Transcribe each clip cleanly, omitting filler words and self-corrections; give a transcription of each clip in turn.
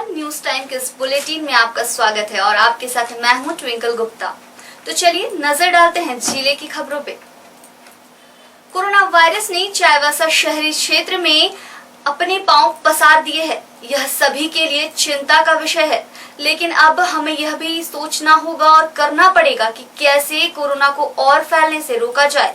नमस्कार, news time के इस बुलेटिन में आपका स्वागत है और आपके साथ मैं हूं ट्विंकल गुप्ता। तो चलिए नजर डालते हैं जिले की खबरों पे। कोरोना वायरस ने चाईबासा शहरी क्षेत्र में अपने पांव पसार दिए हैं। यह सभी के लिए चिंता का विषय है, लेकिन अब हमें यह भी सोचना होगा और करना पड़ेगा कि कैसे कोरोना को और फैलने से रोका जाए।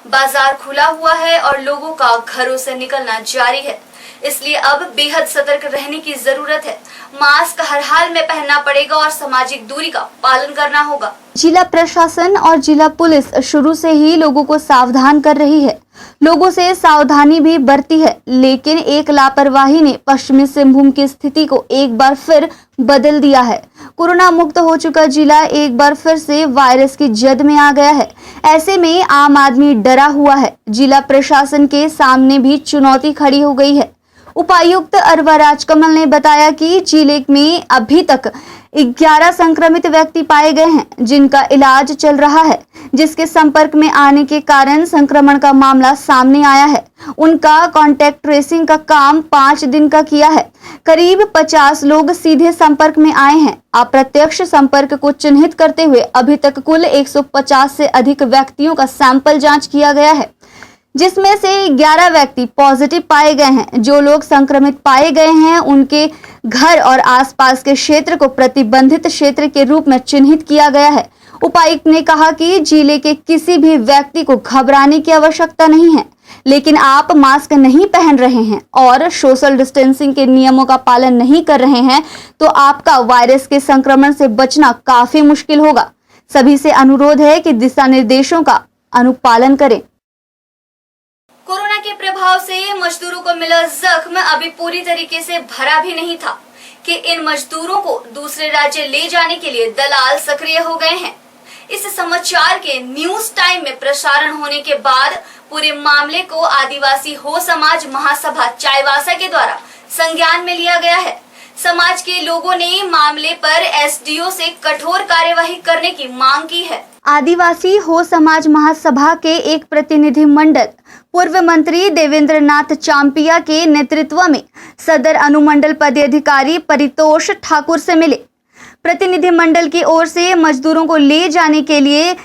बाजार खुला हुआ है और लोगों का घरों से निकलना जारी है, इसलिए अब बेहद सतर्क रहने की जरूरत है। मास्क हर हाल में पहनना पड़ेगा और सामाजिक दूरी का पालन करना होगा। जिला प्रशासन और जिला पुलिस शुरू से ही लोगों को सावधान कर रही है, लोगों से सावधानी भी बरती है, लेकिन एक लापरवाही ने पश्चिमी सिंहभूम की स्थिति को एक बार फिर बदल दिया है। कोरोना मुक्त हो चुका जिला एक बार फिर से वायरस की जद में आ गया है। ऐसे में आम आदमी डरा हुआ है। जिला प्रशासन के सामने भी चुनौती खड़ी हो गई है। उपायुक्त अरवा राजकमल ने बताया कि जिले में अभी तक 11 संक्रमित व्यक्ति पाए गए हैं, जिनका इलाज चल रहा है, जिसके संपर्क में आने के कारण संक्रमण का मामला सामने आया है। उनका कॉन्टैक्ट ट्रेसिंग का काम 5 दिन का किया है। करीब 50 लोग सीधे संपर्क में आए हैं। अप्रत्यक्ष संपर्क को चिन्हित करते हुए अभी तक कुल 150 से अधिक व्यक्तियों का सैंपल जांच किया गया है, जिसमें से 11 व्यक्ति पॉजिटिव पाए गए हैं। जो लोग संक्रमित पाए गए हैं, उनके घर और आसपास के क्षेत्र को प्रतिबंधित क्षेत्र के रूप में चिन्हित किया गया है। उपायुक्त ने कहा कि जिले के किसी भी व्यक्ति को घबराने की आवश्यकता नहीं है, लेकिन आप मास्क नहीं पहन रहे हैं और सोशल डिस्टेंसिंग के नियमों का पालन नहीं कर रहे हैं, तो आपका वायरस के संक्रमण से बचना काफी मुश्किल होगा। सभी से अनुरोध है कि दिशा निर्देशों का अनुपालन करें। कोरोना के प्रभाव से मजदूरों को मिला जख्म अभी पूरी तरीके से भरा भी नहीं था कि इन मजदूरों को दूसरे राज्य ले जाने के लिए दलाल सक्रिय हो गए हैं। इस समाचार के न्यूज टाइम में प्रसारण होने के बाद पूरे मामले को आदिवासी हो समाज महासभा चाईबासा के द्वारा संज्ञान में लिया गया है। समाज के लोगों ने मामले पर एसडीओ से कठोर कार्यवाही करने की मांग की है। आदिवासी हो समाज महासभा के एक प्रतिनिधि मंडल पूर्व मंत्री देवेंद्र नाथ चांपिया के नेतृत्व में सदर अनुमंडल पदाधिकारी परितोष ठाकुर से मिले। प्रतिनिधि मंडल की ओर से मजदूरों को ले जाने के लिए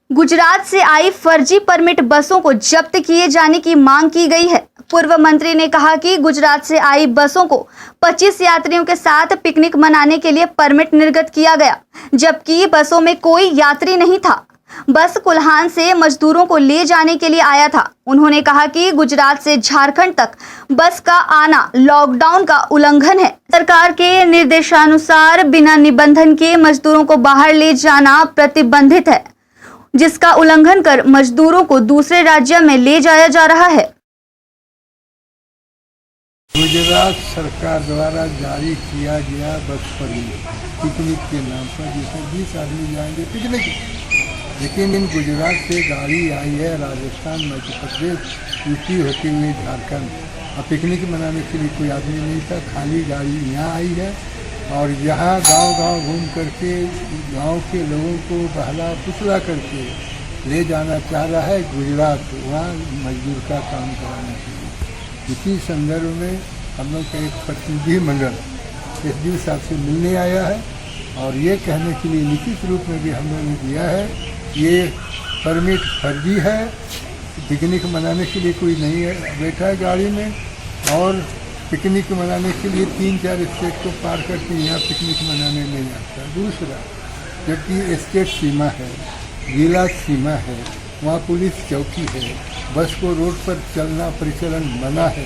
गुजरात से आई फर्जी परमिट बसों को जब्त किए जाने की मांग की गई है। पूर्व मंत्री ने कहा कि गुजरात से आई बसों को 25 यात्रियों के साथ पिकनिक मनाने के लिए परमिट निर्गत किया गया, जबकि बसों में कोई यात्री नहीं था। बस कुल्हान से मजदूरों को ले जाने के लिए आया था। उन्होंने कहा कि गुजरात से झारखंड तक बस का आना लॉकडाउन का उल्लंघन है। सरकार के निर्देशानुसार बिना निबंधन के मजदूरों को बाहर ले जाना प्रतिबंधित है, जिसका उल्लंघन कर मजदूरों को दूसरे राज्य में ले जाया जा रहा है। गुजरात सरकार द्वारा जारी किया गया बस परमिट पिकनिक के नाम पर, जिसमें 20 आदमी जाएंगे पिकनिक, लेकिन इन गुजरात से गाड़ी आई है राजस्थान, मध्य प्रदेश, यूपी होते हुए झारखंड, और पिकनिक मनाने के लिए कोई आदमी नहीं था। खाली गाड़ी यहाँ आई है और यहाँ गांव-गांव घूम करके गांव के लोगों को बहला फुसला करके ले जाना चाह रहा है गुजरात, वहाँ मजदूर का काम कराने के लिए। इसी संदर्भ में हम लोग का एक प्रतिनिधि मंडल एसडीओ साहब से मिलने आया है और ये कहने के लिए लिखित रूप में भी हम लोगों ने दिया है, ये परमिट फर्जी है, पिकनिक मनाने के लिए कोई नहीं है बैठा है गाड़ी में, और पिकनिक मनाने के लिए 3-4 स्टेट को पार करके यहाँ पिकनिक मनाने नहीं आता। दूसरा, जबकि स्टेट सीमा है, जिला सीमा है, वहाँ पुलिस चौकी है, बस को रोड पर चलना परिचालन मना है,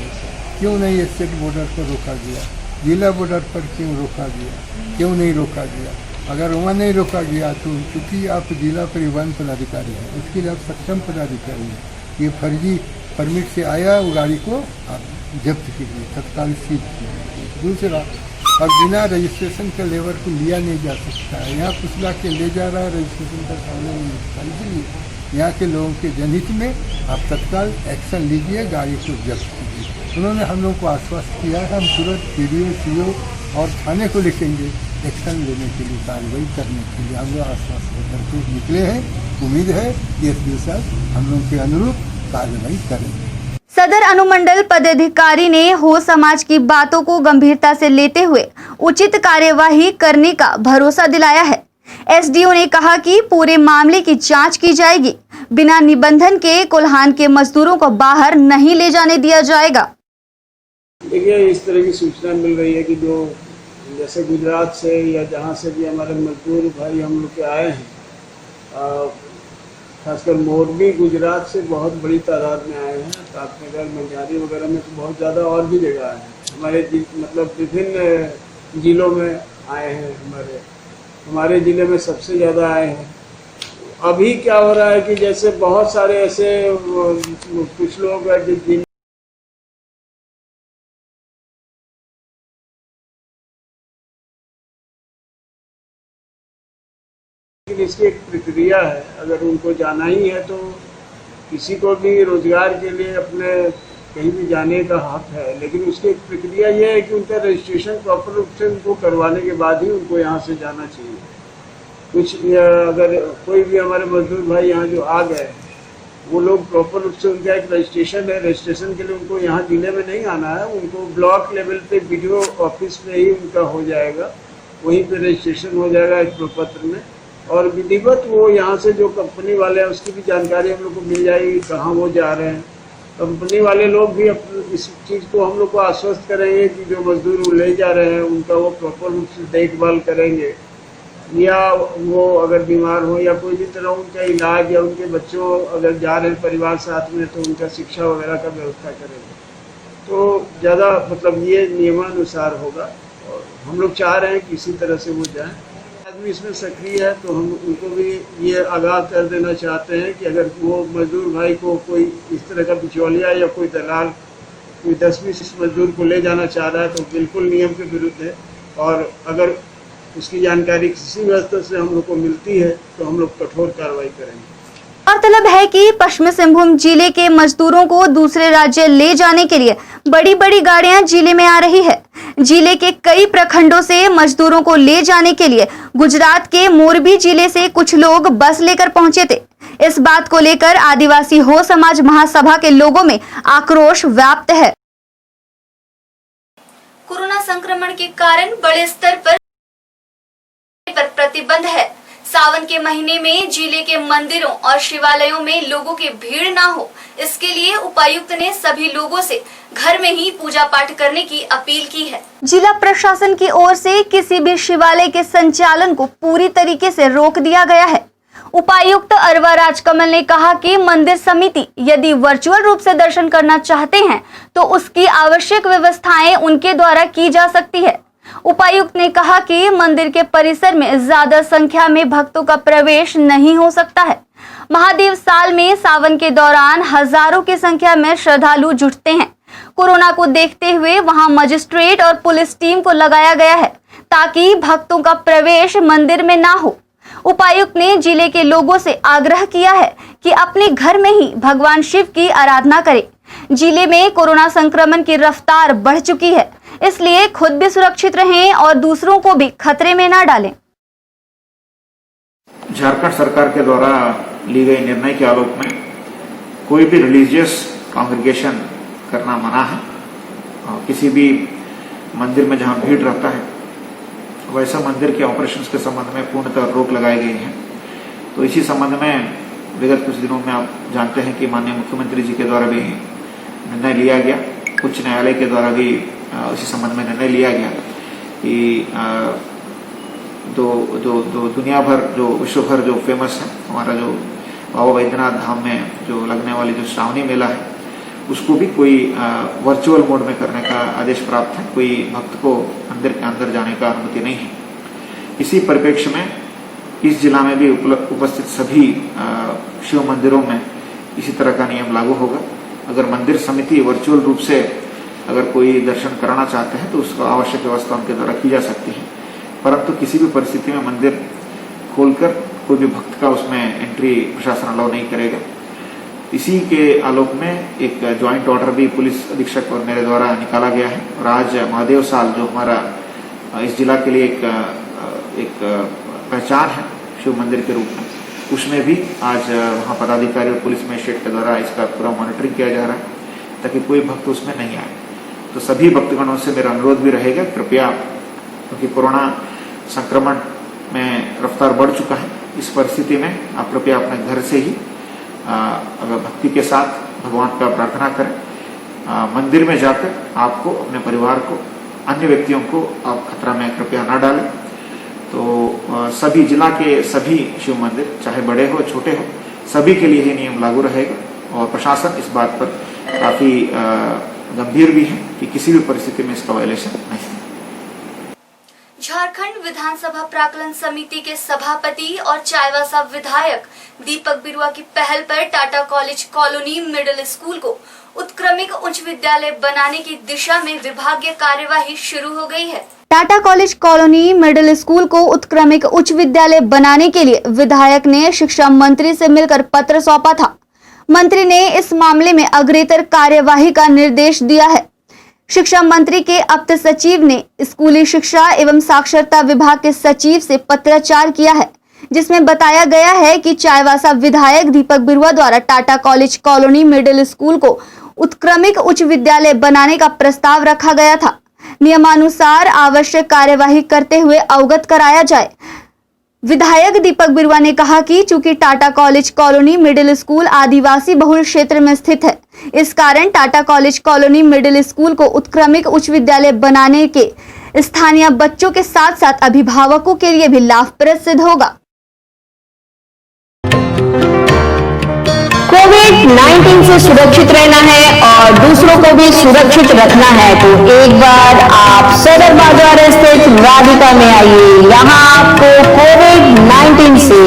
क्यों नहीं स्टेट बॉर्डर पर रोका गया? जिला बॉर्डर पर क्यों रोका गया? क्यों नहीं रोका गया? अगर वहाँ नहीं रोका गया तो चूँकि आप जिला परिवहन पदाधिकारी हैं, उसके लिए आप सक्षम पदाधिकारी हैं, ये फर्जी परमिट से आया, वो गाड़ी को आप जब्त कीजिए, तत्काल सीज कीजिए। दूसरा, अब बिना रजिस्ट्रेशन के लेबर को लिया नहीं जा सकता है, यहाँ फुसला के ले जा रहा है, रजिस्ट्रेशन का सामने नहीं होता। इसलिए यहाँ के लोगों के जनहित में आप तत्काल एक्शन लीजिए, गाड़ी को जब्त कीजिए। उन्होंने हम लोग को आश्वस्त किया है, हम तुरंत पीडीओ सीओ और थाने को लिखेंगे एक्शन लेने के लिए, कार्रवाई करने के लिए हम लोग आश्वस्त करके निकले हैं। उम्मीद है कि एसडीओ साहब हम लोग के अनुरूप कार्रवाई करेंगे। सदर अनुमंडल पदाधिकारी ने हो समाज की बातों को गंभीरता से लेते हुए उचित कार्यवाही करने का भरोसा दिलाया है। एसडीओ ने कहा कि पूरे मामले की जांच की जाएगी। बिना निबंधन के कोल्हान के मजदूरों को बाहर नहीं ले जाने दिया जाएगा। देखिए, इस तरह की सूचना मिल रही है कि जो जैसे गुजरात से या जहाँ से भी हमारे मजदूर भाई हम लोग के आए हैं, खासकर मोरबी गुजरात से बहुत बड़ी तादाद में आए हैं। तापनगर मंझारी वगैरह में तो बहुत ज़्यादा और भी जगह आए हैं। हमारे मतलब विभिन्न जिलों में आए हैं। हमारे ज़िले में सबसे ज़्यादा आए हैं। अभी क्या हो रहा है कि जैसे बहुत सारे ऐसे कुछ लोग हैं जिन इसकी एक प्रक्रिया है। अगर उनको जाना ही है तो किसी को भी रोजगार के लिए अपने कहीं भी जाने का हक है, लेकिन उसकी एक प्रक्रिया ये है कि उनका रजिस्ट्रेशन प्रॉपर रूप से उनको करवाने के बाद ही उनको यहाँ से जाना चाहिए। कुछ अगर कोई भी हमारे मजदूर भाई यहाँ जो आ गए, वो लोग प्रॉपर रूप से उनका एक रजिस्ट्रेशन है। रजिस्ट्रेशन के लिए उनको यहाँ जिले में नहीं आना है, उनको ब्लॉक लेवल पे BDO ऑफिस में ही उनका हो जाएगा। वहीं पे रजिस्ट्रेशन हो जाएगा एक प्रपत्र में, और विधिवत वो यहाँ से जो कंपनी वाले हैं उसकी भी जानकारी हम लोग को मिल जाएगी कहाँ वो जा रहे हैं। कंपनी वाले लोग भी इस चीज़ को हम लोग को आश्वस्त करेंगे कि जो मजदूर वो ले जा रहे हैं उनका वो प्रॉपर रूप से देखभाल करेंगे, या वो अगर बीमार हो या कोई भी तरह उनका इलाज, या उनके बच्चों अगर जा रहे हैं परिवार साथ में तो उनका शिक्षा वगैरह का व्यवस्था करेंगे। तो ज़्यादा मतलब ये नियमानुसार होगा, और हम लोग चाह रहे हैं कि इसी तरह से वो जाएँ। आदमी इसमें सक्रिय है तो हम उनको भी ये आगाह कर देना चाहते हैं कि अगर वो मजदूर भाई को कोई इस तरह का बिचौलिया या कोई दलाल कोई 10-20 मजदूर को ले जाना चाह रहा है तो बिल्कुल नियम के विरुद्ध है, और अगर उसकी जानकारी किसी भी स्तर से हम लोग को मिलती है तो हम लोग कठोर कार्रवाई करेंगे। गौरतलब है कि पश्चिमी सिंहभूम जिले के मजदूरों को दूसरे राज्य ले जाने के लिए बड़ी बड़ी गाड़ियां जिले में आ रही है। जिले के कई प्रखंडों से मजदूरों को ले जाने के लिए गुजरात के मोरबी जिले से कुछ लोग बस लेकर पहुंचे थे। इस बात को लेकर आदिवासी हो समाज महासभा के लोगों में आक्रोश व्याप्त है। कोरोना संक्रमण के कारण बड़े स्तर पर प्रतिबंध है। सावन के महीने में जिले के मंदिरों और शिवालयों में लोगों की भीड़ ना हो, इसके लिए उपायुक्त ने सभी लोगों से घर में ही पूजा पाठ करने की अपील की है। जिला प्रशासन की ओर से किसी भी शिवालय के संचालन को पूरी तरीके से रोक दिया गया है। उपायुक्त अरवा राजकमल ने कहा कि मंदिर समिति यदि वर्चुअल रूप से दर्शन करना चाहते हैं तो उसकी आवश्यक व्यवस्थाएं उनके द्वारा की जा सकती है। उपायुक्त ने कहा कि मंदिर के परिसर में ज्यादा संख्या में भक्तों का प्रवेश नहीं हो सकता है। महादेव साल में सावन के दौरान हजारों की संख्या में श्रद्धालु जुटते हैं। कोरोना को देखते हुए वहां मजिस्ट्रेट और पुलिस टीम को लगाया गया है ताकि भक्तों का प्रवेश मंदिर में ना हो। उपायुक्त ने जिले के लोगों से आग्रह किया है कि अपने घर में ही भगवान शिव की आराधना करें। जिले में कोरोना संक्रमण की रफ्तार बढ़ चुकी है, इसलिए खुद भी सुरक्षित रहें और दूसरों को भी खतरे में ना डालें। झारखंड सरकार के द्वारा ली गई निर्णय के आलोक में कोई भी रिलीजियस कांग्रेगेशन करना मना है। किसी भी मंदिर में जहां भीड़ रहता है वैसा मंदिर के ऑपरेशंस के संबंध में पूर्णतः रोक लगाई गई है। तो इसी संबंध में विगत कुछ दिनों में आप जानते हैं कि माननीय मुख्यमंत्री जी के द्वारा भी निर्णय लिया गया, उच्च न्यायालय के द्वारा भी इसी संबंध में निर्णय लिया गया कि दो दुनिया भर जो विश्व भर जो फेमस है हमारा जो बाबा बैद्यनाथ धाम में जो लगने वाली जो श्रावणी मेला है उसको भी कोई वर्चुअल मोड में करने का आदेश प्राप्त है। कोई भक्त को मंदिर के अंदर जाने का अनुमति नहीं है। इसी परिप्रेक्ष्य में इस जिला में भी उपस्थित सभी शिव मंदिरों में इसी तरह का नियम लागू होगा। अगर मंदिर समिति वर्चुअल रूप से अगर कोई दर्शन कराना चाहते हैं तो उसको आवश्यक व्यवस्था उनके द्वारा की जा सकती है, परंतु किसी भी परिस्थिति में मंदिर खोलकर कोई भी भक्त का उसमें एंट्री प्रशासन अलाउ नहीं करेगा। इसी के आलोक में एक ज्वाइंट ऑर्डर भी पुलिस अधीक्षक और मेरे द्वारा निकाला गया है। और आज महादेव साल जो हमारा इस जिला के लिए एक पहचान है शिव मंदिर के रूप में, उसमें भी आज वहाँ पदाधिकारी और पुलिस मजिस्ट्रेट के द्वारा इसका पूरा मॉनिटरिंग किया जा रहा है। ताकि कोई भक्त उसमें नहीं आए। तो सभी भक्तगणों से मेरा अनुरोध भी रहेगा, कृपया, क्योंकि कोरोना संक्रमण में रफ्तार बढ़ चुका है, इस परिस्थिति में आप कृपया अपने घर से ही अगर भक्ति के साथ भगवान का प्रार्थना करें। मंदिर में जाकर आपको, अपने परिवार को, अन्य व्यक्तियों को आप खतरा में कृपया ना डालें। तो सभी जिला के सभी शिव मंदिर, चाहे बड़े हो छोटे हो, सभी के लिए ये नियम लागू रहेगा और प्रशासन इस बात पर काफी गंभीर भी है कि किसी भी परिस्थिति में इसका वायलेशन नहीं है। झारखंड विधानसभा प्राक्कलन समिति के सभापति और चाईबासा विधायक दीपक बिरुआ की पहल पर Tata college colony middle school को उत्क्रमिक उच्च विद्यालय बनाने की दिशा में विभागीय कार्यवाही शुरू हो गई है। Tata college colony middle school को उत्क्रमिक उच्च विद्यालय बनाने के लिए विधायक ने शिक्षा मंत्री से मिलकर पत्र सौंपा था। मंत्री ने इस मामले में अग्रेतर कार्यवाही का निर्देश दिया है। शिक्षा मंत्री के अपर सचिव ने स्कूली शिक्षा एवं साक्षरता विभाग के सचिव से पत्राचार किया है, जिसमें बताया गया है कि चाईबासा विधायक दीपक बिरुआ द्वारा Tata college colony middle school को उत्क्रमिक उच्च विद्यालय बनाने का प्रस्ताव रखा गया था। नियमानुसार आवश्यक कार्यवाही करते हुए अवगत कराया जाए। विधायक दीपक बिरुआ ने कहा कि चूंकि Tata college colony middle school आदिवासी बहुल क्षेत्र में स्थित है, इस कारण Tata college colony middle school को उत्क्रमिक उच्च विद्यालय बनाने के स्थानीय बच्चों के साथ साथ अभिभावकों के लिए भी लाभप्रद सिद्ध होगा। कोविड-19 से सुरक्षित रहना है और दूसरों को भी सुरक्षित रखना है तो एक बार आप सदर बाजार स्थित राधिका में आइए। यहाँ आपको कोविड-19 से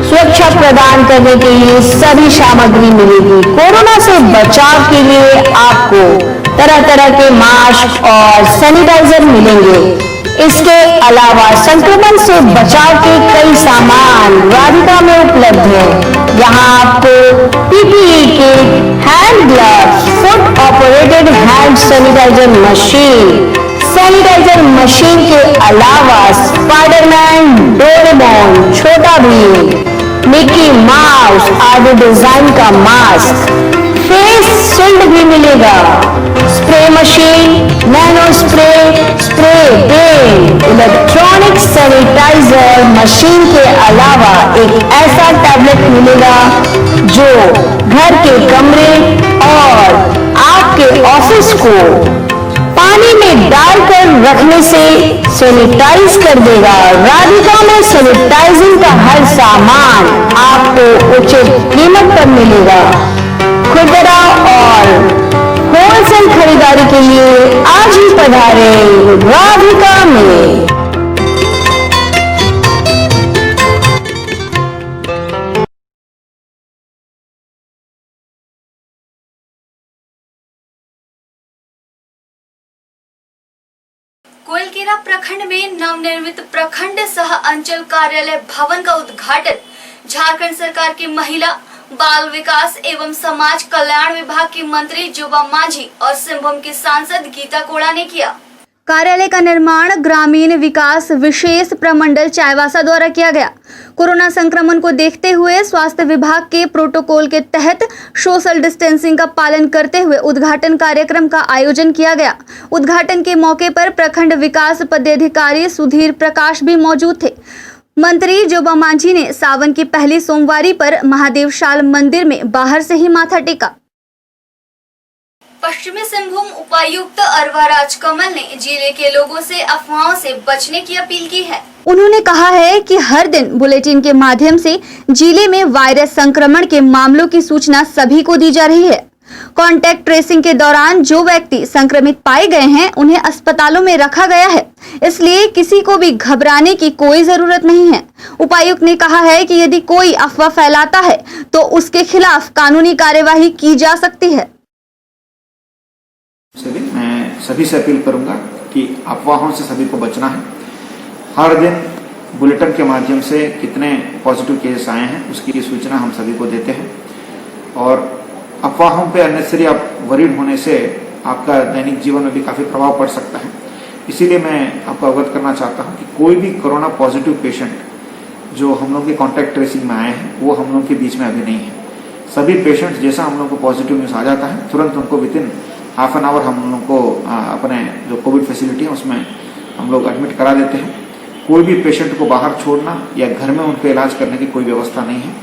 सुरक्षा प्रदान करने के लिए सभी सामग्री मिलेगी। कोरोना से बचाव के लिए आपको तरह तरह के मास्क और सैनिटाइजर मिलेंगे। इसके अलावा संक्रमण से बचाव के कई सामान राधिका में उपलब्ध हैं। यहाँ आपको PPE kit, hand gloves, foot operated hand sanitiser machine के अलावा Spiderman, Doraemon, Chhota Bheem, Mickey Mouse आदि डिजाइन का मास्क, फेस शील्ड भी मिलेगा। Spray machine, nano spray, spray pen, electronic sanitiser machine के अलावा एक ऐसा टैबलेट मिलेगा जो घर के कमरे और आपके ऑफिस को पानी में डालकर रखने से सैनिटाइज कर देगा। राधिका में सैनिटाइजिंग का हर सामान आपको उचित कीमत पर मिलेगा। खुदरा और होलसेल खरीदारी के लिए आज ही पधारें राधिका में। कोइलकेरा प्रखंड में नवनिर्मित प्रखंड सह अंचल कार्यालय भवन का उद्घाटन झारखंड सरकार की महिला, बाल विकास एवं समाज कल्याण विभाग की मंत्री जोबा मांझी और सिंहभूम की सांसद गीता कोड़ा ने किया। कार्यालय का निर्माण ग्रामीण विकास विशेष प्रमंडल चाईबासा द्वारा किया गया। कोरोना संक्रमण को देखते हुए स्वास्थ्य विभाग के प्रोटोकॉल के तहत सोशल डिस्टेंसिंग का पालन करते हुए उद्घाटन कार्यक्रम का आयोजन किया गया। उद्घाटन के मौके पर प्रखंड विकास पदाधिकारी सुधीर प्रकाश भी मौजूद थे। मंत्री जोबा मांझी ने सावन की पहली सोमवारी पर महादेवशाल मंदिर में बाहर से ही माथा टेका। पश्चिमी सिंहभूम उपायुक्त अरवा राजकमल ने जिले के लोगों से अफवाहों से बचने की अपील की है। उन्होंने कहा है कि हर दिन बुलेटिन के माध्यम से जिले में वायरस संक्रमण के मामलों की सूचना सभी को दी जा रही है। कॉन्टैक्ट ट्रेसिंग के दौरान जो व्यक्ति संक्रमित पाए गए हैं उन्हें अस्पतालों में रखा गया है, इसलिए किसी को भी घबराने की कोई जरूरत नहीं है। उपायुक्त ने कहा है कि यदि कोई अफवाह फैलाता है तो उसके खिलाफ कानूनी कार्यवाही की जा सकती है। मैं सभी से अपील करूंगा कि अफवाहों से सभी को बचना है। हर दिन बुलेटिन के माध्यम से कितने पॉजिटिव केस आए हैं उसकी सूचना हम सभी को देते हैं और अफवाहों पे अननेसेसरी आप वरीड होने से आपका दैनिक जीवन में भी काफी प्रभाव पड़ सकता है। इसीलिए मैं आपको अवगत करना चाहता हूं कि कोई भी कोरोना पॉजिटिव पेशेंट जो हम लोग के कॉन्टैक्ट ट्रेसिंग में आए हैं वो हम लोग के बीच में अभी नहीं है। सभी पेशेंट्स जैसा हम लोग को पॉजिटिव न्यूज आ जाता है तुरंत उनको विदिन हाफ एन आवर हम लोग को अपने जो कोविड फैसिलिटी है उसमें हम लोग एडमिट करा देते हैं। कोई भी पेशेंट को बाहर छोड़ना या घर में उनके इलाज करने की कोई व्यवस्था नहीं है।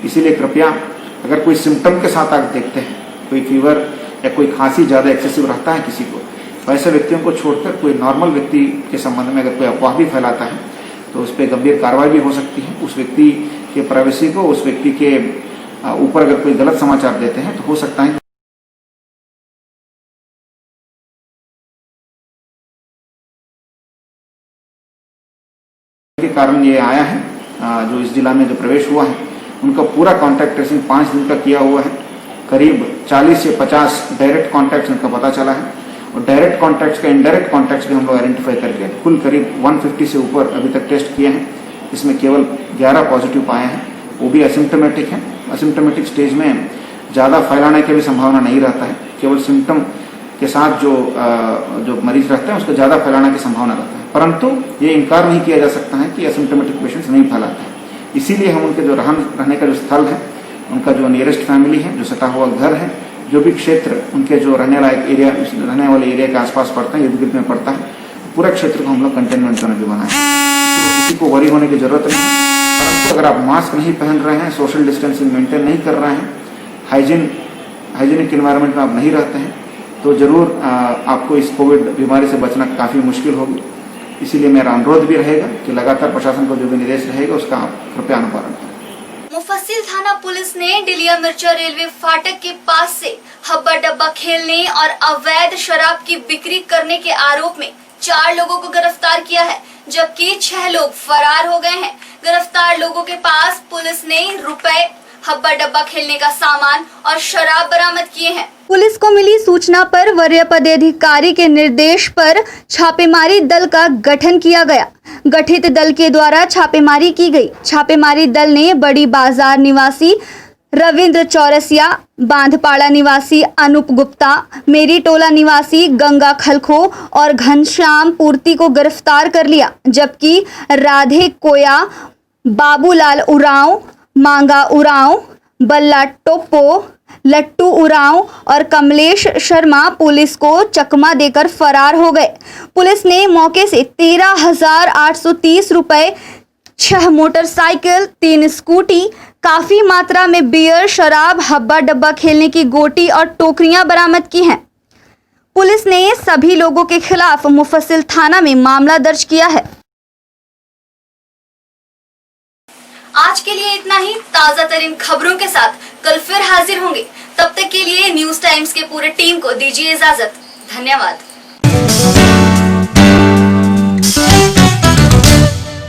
इसीलिए कृपया अगर कोई सिम्टम के साथ आप देखते हैं, कोई फीवर या कोई खांसी ज़्यादा एक्सेसिव रहता है किसी को, वैसे व्यक्तियों को छोड़कर कोई नॉर्मल व्यक्ति के संबंध में अगर कोई अफवाह भी फैलाता है तो उस पर गंभीर कार्रवाई भी हो सकती है। उस व्यक्ति के प्राइवेसी को, उस व्यक्ति के ऊपर अगर कोई गलत समाचार देते हैं तो हो सकता है के कारण ये आया है। जो इस जिला में जो प्रवेश हुआ है उनका पूरा कॉन्टैक्ट ट्रेसिंग 5 दिन का किया हुआ है। करीब 40 से 50 डायरेक्ट कॉन्टैक्ट्स उनका पता चला है और डायरेक्ट कॉन्टैक्ट्स का इंडायरेक्ट कॉन्टैक्ट्स भी हम लोग आइडेंटिफाई करके कुल करीब 150 से ऊपर अभी तक टेस्ट किए हैं। इसमें केवल 11 पॉजिटिव पाए हैं, वो भी असिम्टोमेटिक है। असिम्टोमेटिक स्टेज में ज़्यादा फैलाने की भी संभावना नहीं रहता है। केवल सिम्टम के साथ जो मरीज रहते हैं उसको ज़्यादा फैलाने की संभावना रहता है, परंतु ये इनकार नहीं किया जा सकता है कि असिम्टोमेटिक पेशेंट्स नहीं फैलाते हैं। इसीलिए हम उनके जो रहने का जो स्थल है, उनका जो नियरेस्ट फैमिली है, जो सटा हुआ घर है, जो भी क्षेत्र उनके जो रहने वाले एरिया के आसपास पड़ता है, इर्द गिर्द में पड़ता है, पूरा क्षेत्र को हम लोग कंटेनमेंट जोन भी बनाए। तो किसी को वरी होने की जरूरत नहीं है। परंतु अगर आप मास्क नहीं पहन रहे हैं, सोशल डिस्टेंसिंग मेंटेन नहीं कर रहे हैं, हाइजीनिक एनवायरनमेंट में आप नहीं रहते हैं, तो जरूर आपको इस कोविड बीमारी से बचना काफ़ी मुश्किल होगी। इसीलिए मेरा अनुरोध भी रहेगा कि लगातार प्रशासन को जो भी निर्देश रहेगा उसका आप कृपया अनुपालन करें। मुफस्सिल थाना पुलिस ने डिलिया मिर्चा रेलवे फाटक के पास से हब्बा डब्बा खेलने और अवैध शराब की बिक्री करने के आरोप में 4 लोगों को गिरफ्तार किया है, जबकि 6 लोग फरार हो गए हैं। गिरफ्तार लोगों के पास पुलिस ने रुपए, हब्बा डब्बा खेलने का सामान और शराब बरामद किए हैं। पुलिस को मिली सूचना पर वरीय पदाधिकारी के निर्देश पर छापेमारी दल का गठन किया गया। गठित दल के द्वारा छापेमारी की गई। छापेमारी दल ने बड़ी बाजार निवासी रविंद्र चौरसिया, बांधपाड़ा निवासी अनूप गुप्ता, मेरी टोला निवासी गंगा खलखो और घनश्याम पूर्ति को गिरफ्तार कर लिया, जबकि राधे कोया, बाबूलाल उरांव, मांगा उरांव, बल्ला टोप्पो, लट्टू उरांव और कमलेश शर्मा पुलिस को चकमा देकर फरार हो गए। पुलिस ने मौके से 13,830 रुपए, 6 मोटरसाइकिल, 3 स्कूटी, काफी मात्रा में बियर, शराब, हब्बा डब्बा खेलने की गोटी और टोकरियां बरामद की हैं। पुलिस ने सभी लोगों के खिलाफ मुफस्सिल थाना में मामला दर्ज किया है। आज के लिए इतना ही। ताजा तरीन खबरों के साथ कल फिर हाजिर होंगे। तब तक के लिए न्यूज टाइम्स के पूरे टीम को दीजिए इजाजत। धन्यवाद।